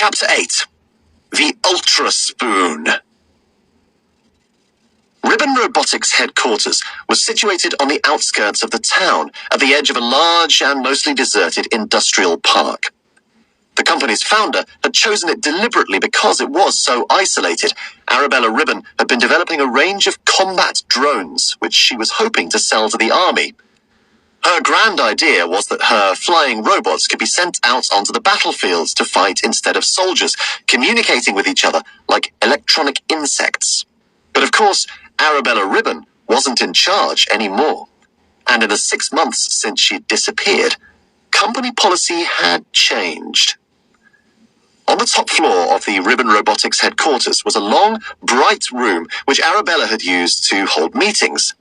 Chapter 8. The Ultra Spoon. Ribbon Robotics headquarters was situated on the outskirts of the town, at the edge of a large and mostly deserted industrial park. The company's founder had chosen it deliberately because it was so isolated. Arabella Ribbon had been developing a range of combat drones, which she was hoping to sell to the army. Her grand idea was that her flying robots could be sent out onto the battlefields to fight instead of soldiers, communicating with each other like electronic insects. But of course, Arabella Ribbon wasn't in charge anymore. And in the 6 months since she'd disappeared, company policy had changed. On the top floor of the Ribbon Robotics headquarters was a long, bright room which Arabella had used to hold meetings.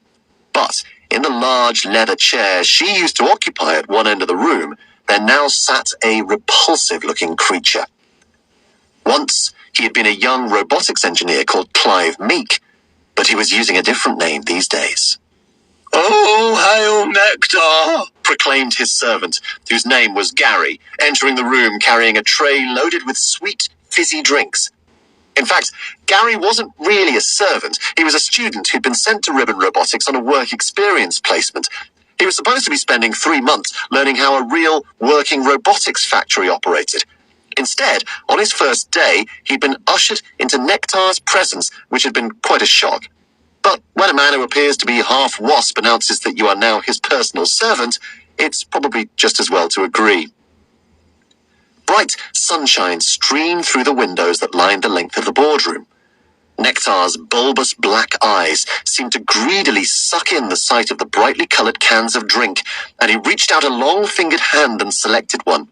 But in the large leather chair she used to occupy at one end of the room, there now sat a repulsive-looking creature. Once, he had been a young robotics engineer called Clive Meek, but he was using a different name these days. "Oh, hail nectar!" proclaimed his servant, whose name was Gary, entering the room carrying a tray loaded with sweet, fizzy drinks. In fact, Gary wasn't really a servant. He was a student who'd been sent to Ribbon Robotics on a work experience placement. He was supposed to be spending 3 months learning how a real working robotics factory operated. Instead, on his first day, he'd been ushered into Nectar's presence, which had been quite a shock. But when a man who appears to be half wasp announces that you are now his personal servant, it's probably just as well to agree. Bright sunshine streamed through the windows that lined the length of the boardroom. Nectar's bulbous black eyes seemed to greedily suck in the sight of the brightly coloured cans of drink, and he reached out a long-fingered hand and selected one.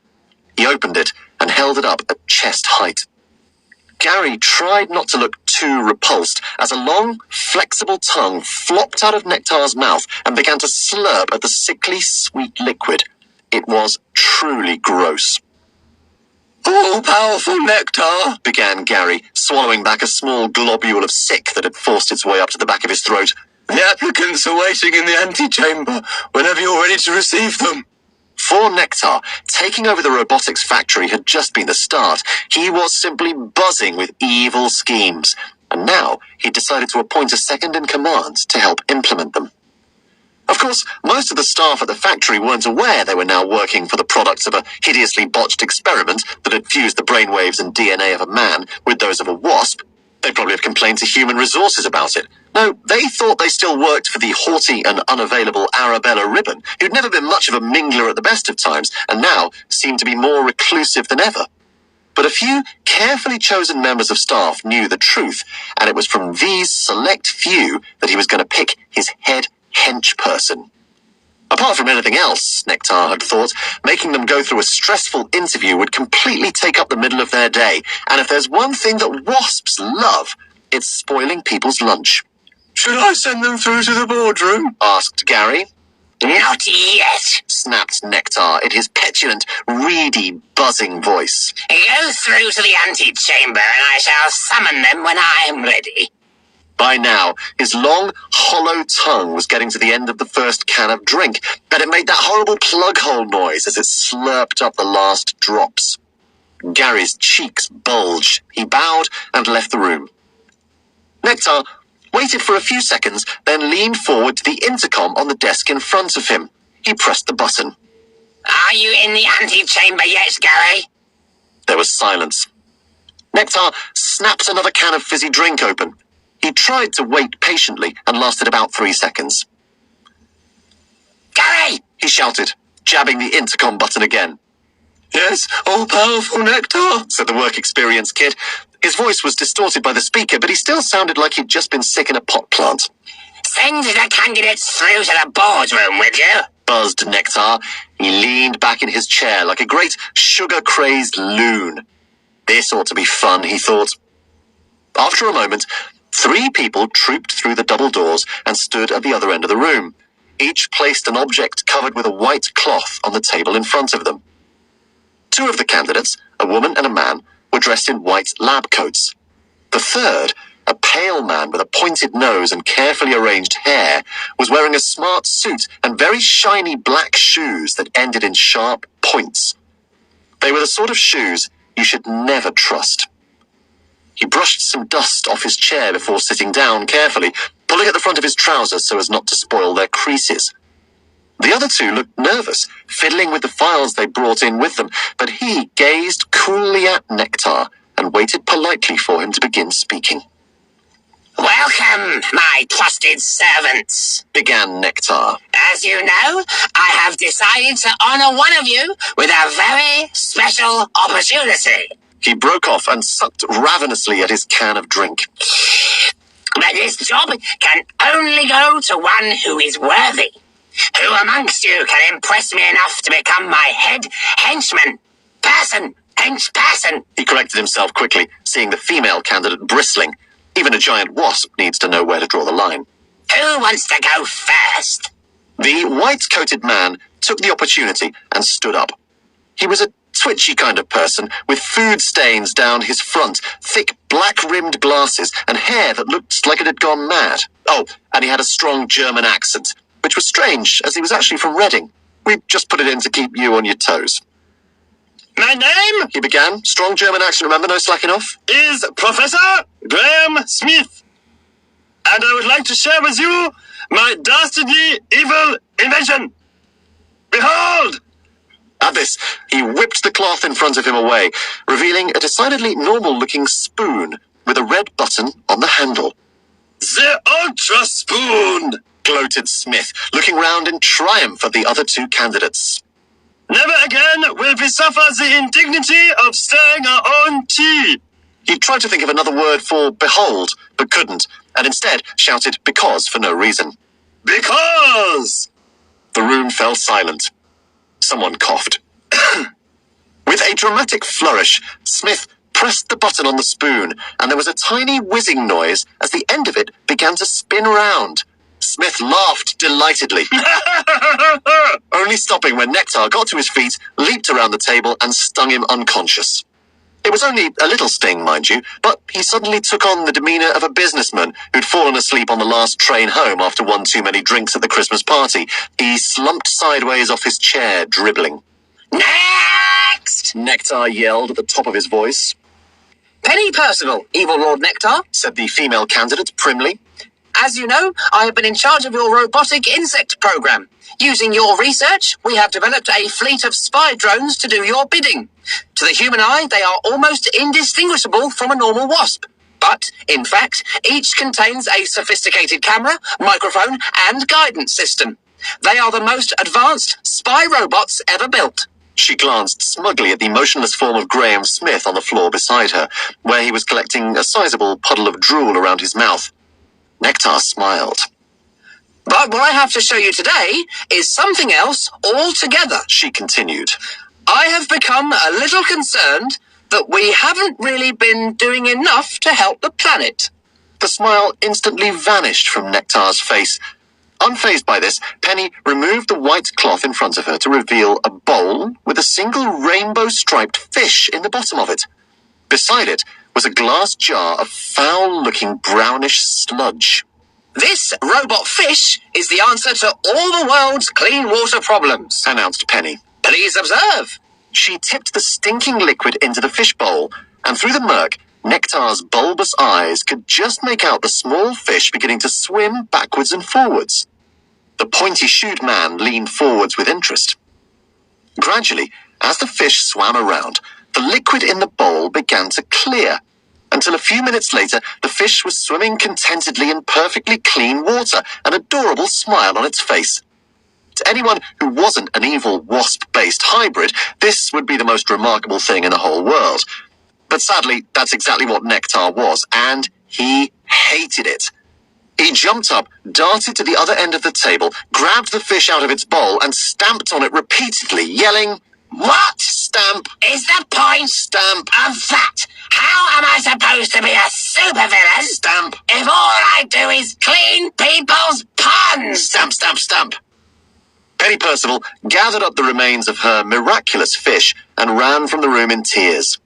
He opened it and held it up at chest height. Gary tried not to look too repulsed as a long, flexible tongue flopped out of Nectar's mouth and began to slurp at the sickly sweet liquid. It was truly gross. "All-powerful nectar," began Gary, swallowing back a small globule of sick that had forced its way up to the back of his throat. "The applicants are waiting in the antechamber whenever you're ready to receive them." For Nectar, taking over the robotics factory had just been the start. He was simply buzzing with evil schemes, and now he decided to appoint a second-in-command to help implement them. Of course, most of the staff at the factory weren't aware they were now working for the products of a hideously botched experiment that had fused the brainwaves and DNA of a man with those of a wasp. They'd probably have complained to human resources about it. No, they thought they still worked for the haughty and unavailable Arabella Ribbon, who'd never been much of a mingler at the best of times, and now seemed to be more reclusive than ever. But a few carefully chosen members of staff knew the truth, and it was from these select few that he was going to pick his head hench person. Apart from anything else, Nectar had thought, making them go through a stressful interview would completely take up the middle of their day, and if there's one thing that wasps love, it's spoiling people's lunch. "Should I send them through to the boardroom?" asked Gary. "Not yet," snapped Nectar in his petulant, reedy, buzzing voice. "Go through to the antechamber and I shall summon them when I am ready." By now, his long, hollow tongue was getting to the end of the first can of drink, and it made that horrible plug-hole noise as it slurped up the last drops. Gary's cheeks bulged. He bowed and left the room. Nectar waited for a few seconds, then leaned forward to the intercom on the desk in front of him. He pressed the button. "Are you in the antechamber yet, Gary?" There was silence. Nectar snapped another can of fizzy drink open. He tried to wait patiently and lasted about 3 seconds. "Gary!" he shouted, jabbing the intercom button again. "Yes, all-powerful nectar," said the work experience kid. His voice was distorted by the speaker, but he still sounded like he'd just been sick in a pot plant. "Send the candidates through to the boardroom, would you?" buzzed Nectar. He leaned back in his chair like a great sugar-crazed loon. This ought to be fun, he thought. After a moment, 3 people trooped through the double doors and stood at the other end of the room. Each placed an object covered with a white cloth on the table in front of them. 2 of the candidates, a woman and a man, were dressed in white lab coats. The third, a pale man with a pointed nose and carefully arranged hair, was wearing a smart suit and very shiny black shoes that ended in sharp points. They were the sort of shoes you should never trust. He brushed some dust off his chair before sitting down carefully, pulling at the front of his trousers so as not to spoil their creases. The other two looked nervous, fiddling with the files they brought in with them, but he gazed coolly at Nectar and waited politely for him to begin speaking. Welcome, my trusted servants, began Nectar. As you know, I have decided to honor one of you with a very special opportunity. He broke off and sucked ravenously at his can of drink. But this job can only go to one who is worthy. Who amongst you can impress me enough to become my head henchman? Hench person. He corrected himself quickly, seeing the female candidate bristling. Even a giant wasp needs to know where to draw the line. Who wants to go first? The white-coated man took the opportunity and stood up. He was a twitchy kind of person, with food stains down his front, thick black-rimmed glasses, and hair that looked like it had gone mad. Oh, and he had a strong German accent, which was strange, as he was actually from Reading. We just put it in to keep you on your toes. My name, he began. Strong German accent, remember, no slacking off? is Professor Graham Smith. And I would like to share with you my dastardly evil invention. Behold! At this, he whipped the cloth in front of him away, revealing a decidedly normal-looking spoon with a red button on the handle. The Ultra Spoon! Gloated Smith, looking round in triumph at the other two candidates. Never again will we suffer the indignity of stirring our own tea. He tried to think of another word for behold, but couldn't, and instead shouted because for no reason. Because! The room fell silent. Someone coughed. With a dramatic flourish, Smith pressed the button on the spoon, and there was a tiny whizzing noise as the end of it began to spin round. Smith laughed delightedly, only stopping when Nectar got to his feet, leaped around the table, and stung him unconscious. It was only a little sting, mind you, but he suddenly took on the demeanor of a businessman who'd fallen asleep on the last train home after one too many drinks at the Christmas party. He slumped sideways off his chair, dribbling. Next! Nectar yelled at the top of his voice. Penny Percival, Evil Lord Nectar, said the female candidate primly. As you know, I have been in charge of your robotic insect program. Using your research, we have developed a fleet of spy drones to do your bidding. To the human eye, they are almost indistinguishable from a normal wasp. But, in fact, each contains a sophisticated camera, microphone, and guidance system. They are the most advanced spy robots ever built. She glanced smugly at the motionless form of Graham Smith on the floor beside her, where he was collecting a sizable puddle of drool around his mouth. Nectar smiled. But what I have to show you today is something else altogether, she continued. I have become a little concerned that we haven't really been doing enough to help the planet. The smile instantly vanished from Nectar's face. Unfazed by this, Penny removed the white cloth in front of her to reveal a bowl with a single rainbow-striped fish in the bottom of it. Beside it was a glass jar of foul-looking brownish sludge. This robot fish is the answer to all the world's clean water problems, announced Penny. Please observe. She tipped the stinking liquid into the fish bowl, and through the murk, Nectar's bulbous eyes could just make out the small fish beginning to swim backwards and forwards. The pointy-shoed man leaned forwards with interest. Gradually, as the fish swam around, the liquid in the bowl began to clear, until a few minutes later, the fish was swimming contentedly in perfectly clean water, an adorable smile on its face. To anyone who wasn't an evil wasp-based hybrid, this would be the most remarkable thing in the whole world. But sadly, that's exactly what Nectar was, and he hated it. He jumped up, darted to the other end of the table, grabbed the fish out of its bowl, and stamped on it repeatedly, yelling, What "Stamp! is the point Stamp! of that? How am I supposed to be a supervillain Stamp! if all I do is clean people's puns? Stamp, stamp, stamp!" Penny Percival gathered up the remains of her miraculous fish and ran from the room in tears.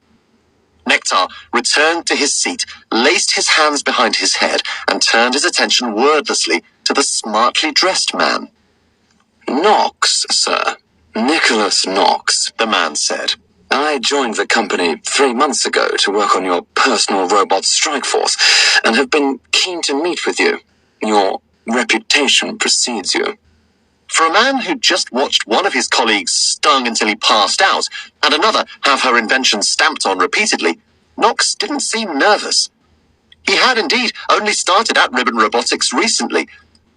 Nectar returned to his seat, laced his hands behind his head, and turned his attention wordlessly to the smartly dressed man. Knox, sir. Nicholas Knox, the man said. I joined the company 3 months ago to work on your personal robot strike force, and have been keen to meet with you. Your reputation precedes you. For a man who'd just watched one of his colleagues stung until he passed out, and another have her invention stamped on repeatedly, Knox didn't seem nervous. He had indeed only started at Ribbon Robotics recently,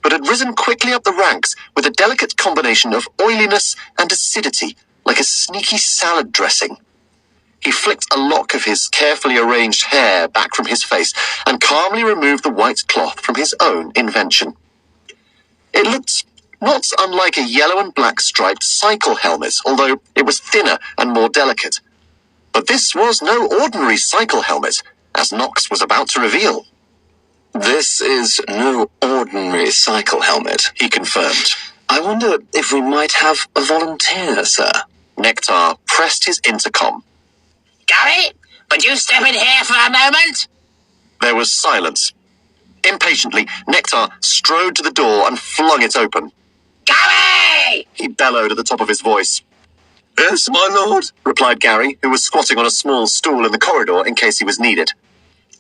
but had risen quickly up the ranks with a delicate combination of oiliness and acidity, like a sneaky salad dressing. He flicked a lock of his carefully arranged hair back from his face and calmly removed the white cloth from his own invention. It looked not unlike a yellow and black striped cycle helmet, although it was thinner and more delicate. But this was no ordinary cycle helmet, as Knox was about to reveal. This is no ordinary cycle helmet, He confirmed. I wonder if we might have a volunteer, sir. Nectar pressed his intercom. Gary, would you step in here for a moment? There was silence. Impatiently, Nectar strode to the door and flung it open. Gary! He bellowed at the top of his voice. Yes, my lord, replied Gary, who was squatting on a small stool in the corridor in case he was needed.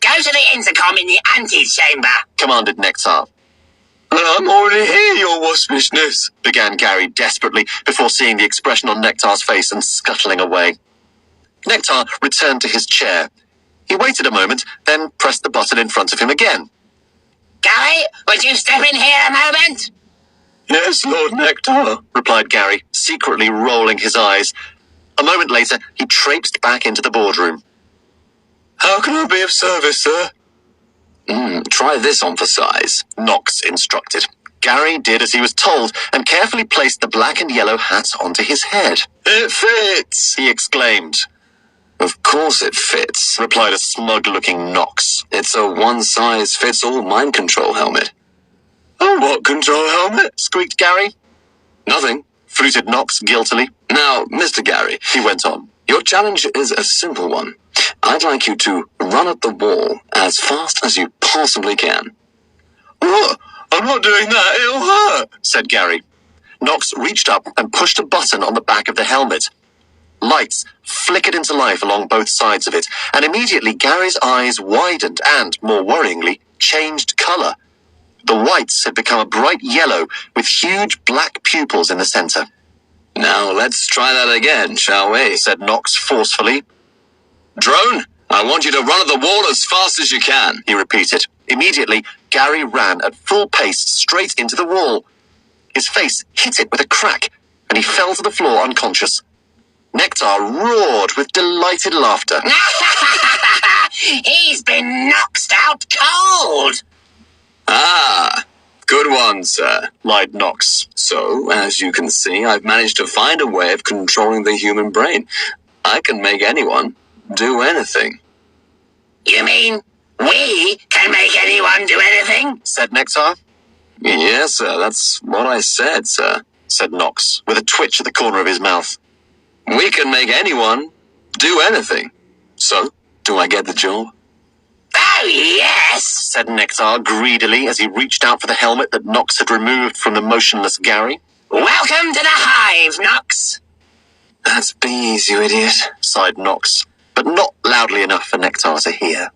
Go to the intercom in the antechamber, Commanded Nectar. I'm already here, your waspishness, Began Gary desperately before seeing the expression on Nectar's face and scuttling away. Nectar returned to his chair. He waited a moment, then pressed the button in front of him again. Gary, would you step in here a moment? Yes, Lord Nectar, replied Gary, secretly rolling his eyes. A moment later, he traipsed back into the boardroom. How can I be of service, sir? Try this on for size, Knox instructed. Gary did as he was told and carefully placed the black and yellow hat onto his head. It fits, He exclaimed. Of course it fits, Replied a smug-looking Knox. It's a one-size-fits-all mind control helmet. Oh, what control helmet? Squeaked Gary. Nothing. Fluted Knox guiltily. Now, Mr. Gary, He went on. your challenge is a simple one. I'd like you to run up the wall as fast as you possibly can. Oh, I'm not doing that. It'll hurt, said Gary. Knox reached up and pushed a button on the back of the helmet. Lights flickered into life along both sides of it, and immediately Gary's eyes widened and, more worryingly, changed color. The whites had become a bright yellow with huge black pupils in the center. Now, let's try that again, shall we? Said Knox forcefully. Drone, I want you to run at the wall as fast as you can. He repeated. Immediately, Gary ran at full pace straight into the wall. His face hit it with a crack, and he fell to the floor unconscious. Nectar roared with delighted laughter. He's been knocked out cold. Ah, good one, sir. Lied Knox. So, as you can see, I've managed to find a way of controlling the human brain. I can make anyone do anything. You mean we can make anyone do anything? Said Nectar. Yes, sir, that's what I said, sir. Said Knox, with a twitch at the corner of his mouth. We can make anyone do anything. So, do I get the job? Oh, yes, Said Nectar greedily as he reached out for the helmet that Knox had removed from the motionless Gary. Welcome to the hive, Knox. That's bees, you idiot. Sighed Knox, but not loudly enough for Nectar to hear.